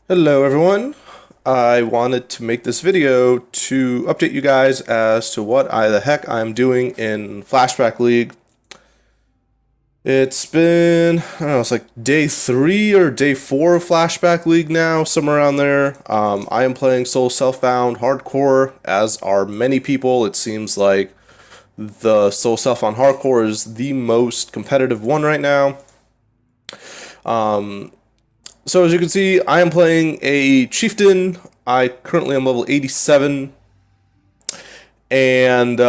Hello everyone. I wanted to make this video to update you guys as to what the heck I'm doing in Flashback League. It's been, I don't know, it's like day 3 or day 4 of Flashback League now, somewhere around there. I am playing Soul Self-Bound Hardcore, as are many people. It seems like the Soul Self-Bound Hardcore is the most competitive one right now. So as you can see, I am playing a chieftain. I currently am level 87. And,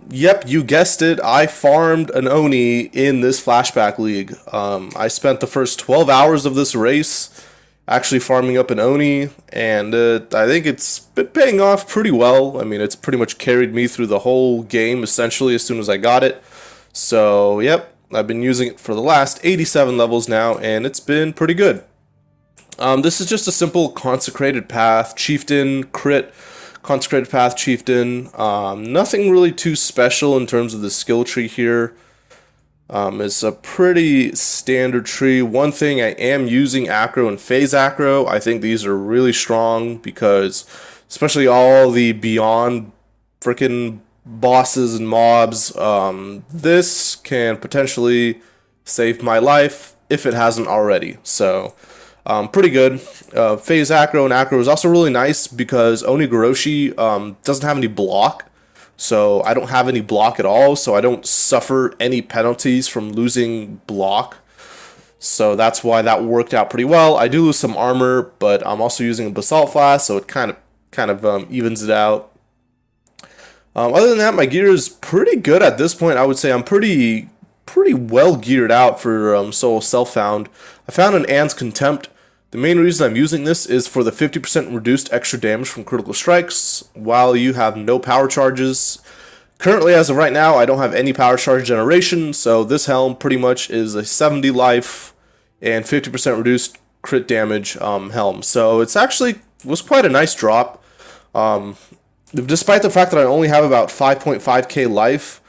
yep, you guessed it, I farmed an Oni in this Flashback League. I spent the first 12 hours of this race actually farming up an Oni, and I think it's been paying off pretty well. I mean, it's pretty much carried me through the whole game, essentially, as soon as I got it. So, yep, I've been using it for the last 87 levels now, and it's been pretty good. This is just a simple consecrated path, chieftain, crit, consecrated path, chieftain. Nothing really too special in terms of the skill tree here. It's a pretty standard tree. One thing, I am using acro and phase acro. I think these are really strong because especially all the beyond freaking bosses and mobs, this can potentially save my life if it hasn't already. So pretty good. Phase acro and acro is also really nice because Oni Goroshi doesn't have any block. So I don't have any block at all, so I don't suffer any penalties from losing block. So that's why that worked out pretty well. I do lose some armor, but I'm also using a basalt flask, so it kind of evens it out. Other than that, my gear is pretty good at this point. I would say I'm pretty well geared out for Soul Self-Found. I found an Anne's Contempt. The main reason I'm using this is for the 50% reduced extra damage from critical strikes while you have no power charges. Currently, as of right now, I don't have any power charge generation, so this helm pretty much is a 70 life and 50% reduced crit damage helm. So it's actually was quite a nice drop. Despite the fact that I only have about 5.5k life,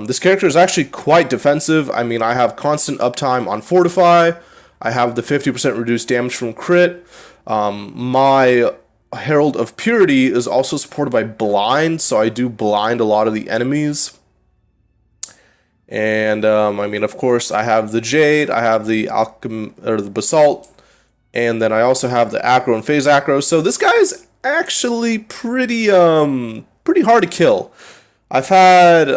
this character is actually quite defensive. I mean, I have constant uptime on Fortify. I have the 50% reduced damage from crit. My Herald of Purity is also supported by Blind, so I do blind a lot of the enemies. And, I mean, of course, I have the Jade, I have the the Basalt, and then I also have the Acro and Phase Acro. So this guy is actually pretty hard to kill. I've had,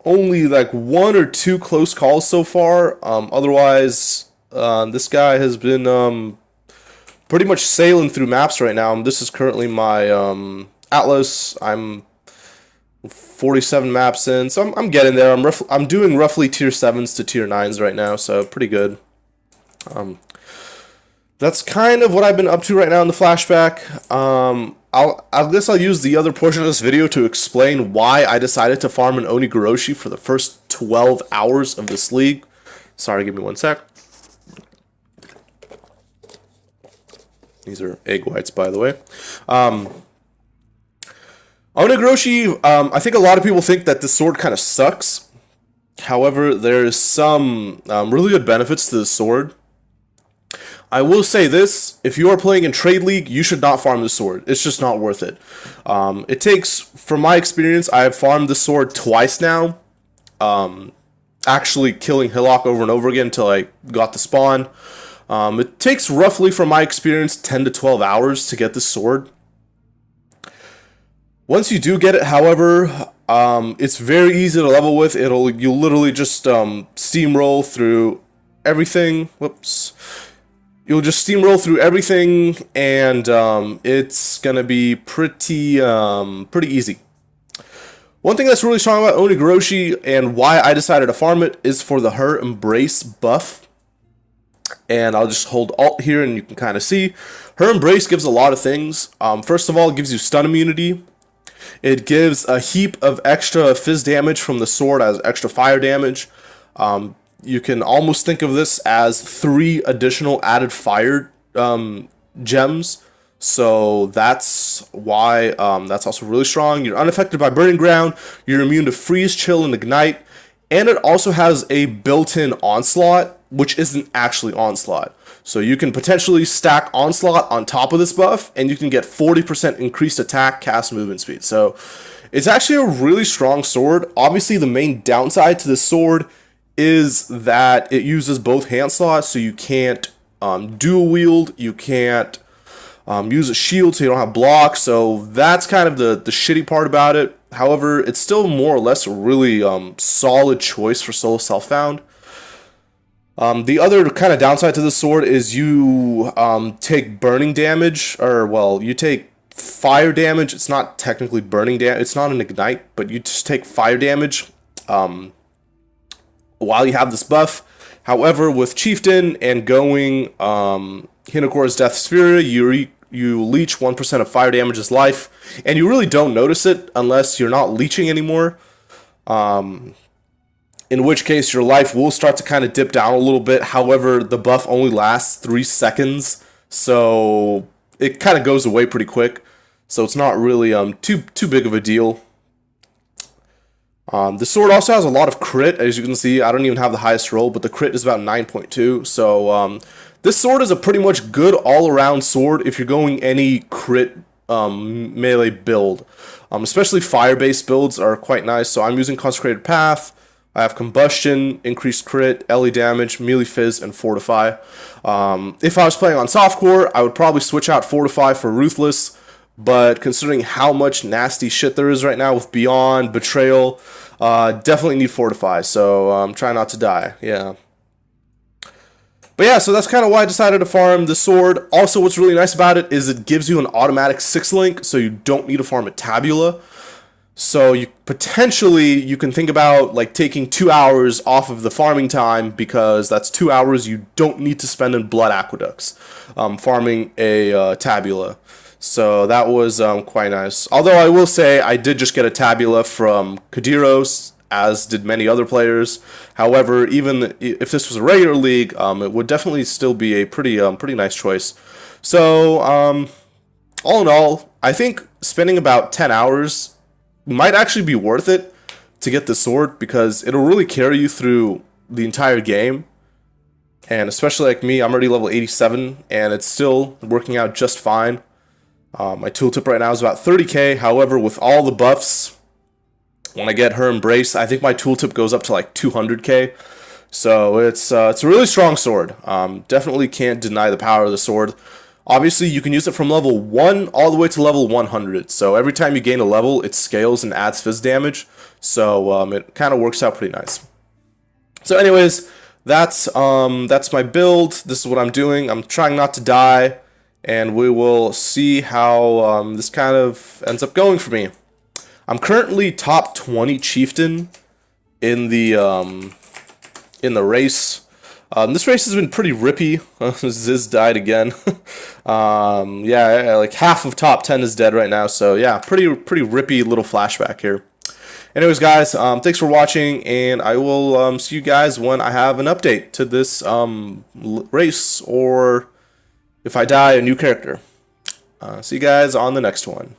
only like 1 or 2 close calls so far. Otherwise, this guy has been pretty much sailing through maps right now. This is currently my Atlas. I'm 47 maps in, so I'm getting there. I'm doing roughly tier 7s to tier 9s right now, so pretty good. That's kind of what I've been up to right now in the flashback. I guess I'll use the other portion of this video to explain why I decided to farm an Oni Goroshi for the first 12 hours of this league. Sorry, give me one sec. These are egg whites, by the way. Oni Goroshi, I think a lot of people think that this sword kind of sucks. However, there's some really good benefits to the sword. I will say this, if you are playing in Trade League, you should not farm the sword. It's just not worth it. It takes, from my experience, I have farmed the sword twice now. Actually killing Hillock over and over again until I got the spawn. It takes roughly, from my experience, 10 to 12 hours to get the sword. Once you do get it, however, it's very easy to level with. You'll literally just steamroll through everything. Whoops. You'll just steamroll through everything, and it's gonna be pretty easy. One thing that's really strong about Oni Goroshi and why I decided to farm it is for the Her Embrace buff. And I'll just hold Alt here, and you can kind of see. Her Embrace gives a lot of things. First of all, it gives you stun immunity. It gives a heap of extra fizz damage from the sword as extra fire damage. You can almost think of this as 3 additional added fire gems. So that's why that's also really strong. You're unaffected by burning ground. You're immune to freeze, chill, and ignite. And it also has a built-in onslaught, which isn't actually onslaught. So you can potentially stack onslaught on top of this buff, and you can get 40% increased attack, cast, movement speed. So it's actually a really strong sword. Obviously, the main downside to this sword is that it uses both hand slots, so you can't dual wield, you can't use a shield, so you don't have block. So that's kind of the shitty part about it. However, it's still more or less a really solid choice for solo self-found. The other kind of downside to this sword is you take burning damage, or well, you take fire damage. It's not technically burning damage. It's not an ignite, but you just take fire damage while you have this buff. However, with chieftain and going Hinakora's Death Sphere, you leech 1% of fire damage as life, and you really don't notice it unless you're not leeching anymore. In which case your life will start to kind of dip down a little bit. However, the buff only lasts 3 seconds, so it kind of goes away pretty quick. So it's not really too big of a deal. The sword also has a lot of crit, as you can see. I don't even have the highest roll, but the crit is about 9.2. So this sword is a pretty much good all-around sword if you're going any crit melee build. Especially fire-based builds are quite nice. So I'm using Consecrated Path. I have Combustion, Increased Crit, Ele Damage, Melee Fizz, and Fortify. If I was playing on Softcore, I would probably switch out Fortify for Ruthless, but considering how much nasty shit there is right now with Beyond, Betrayal, definitely need Fortify, so try not to die, yeah. But yeah, so that's kind of why I decided to farm the sword. Also, what's really nice about it is it gives you an automatic 6-link, so you don't need to farm a Tabula. So you can think about like taking 2 hours off of the farming time, because that's 2 hours you don't need to spend in Blood Aqueducts farming a Tabula. So that was quite nice. Although I will say I did just get a Tabula from Kadiros, as did many other players. However, even if this was a regular league, it would definitely still be a pretty nice choice. So all in all, I think spending about 10 hours might actually be worth it to get the sword, because it'll really carry you through the entire game. And especially like me, I'm already level 87 and it's still working out just fine. My tooltip right now is about 30k. However, with all the buffs, when I get her Embrace, I think my tooltip goes up to like 200k. So it's a really strong sword. Definitely can't deny the power of the sword. Obviously, you can use it from level 1 all the way to level 100. So every time you gain a level, it scales and adds fizz damage. So it kind of works out pretty nice. So anyways, that's my build. This is what I'm doing. I'm trying not to die, and we will see how this kind of ends up going for me. I'm currently top 20 chieftain in the race. This race has been pretty rippy. Ziz died again. Yeah, like half of top 10 is dead right now. So yeah, pretty rippy little flashback here. Anyways, guys, thanks for watching, and I will see you guys when I have an update to this race, or if I die, a new character. See you guys on the next one.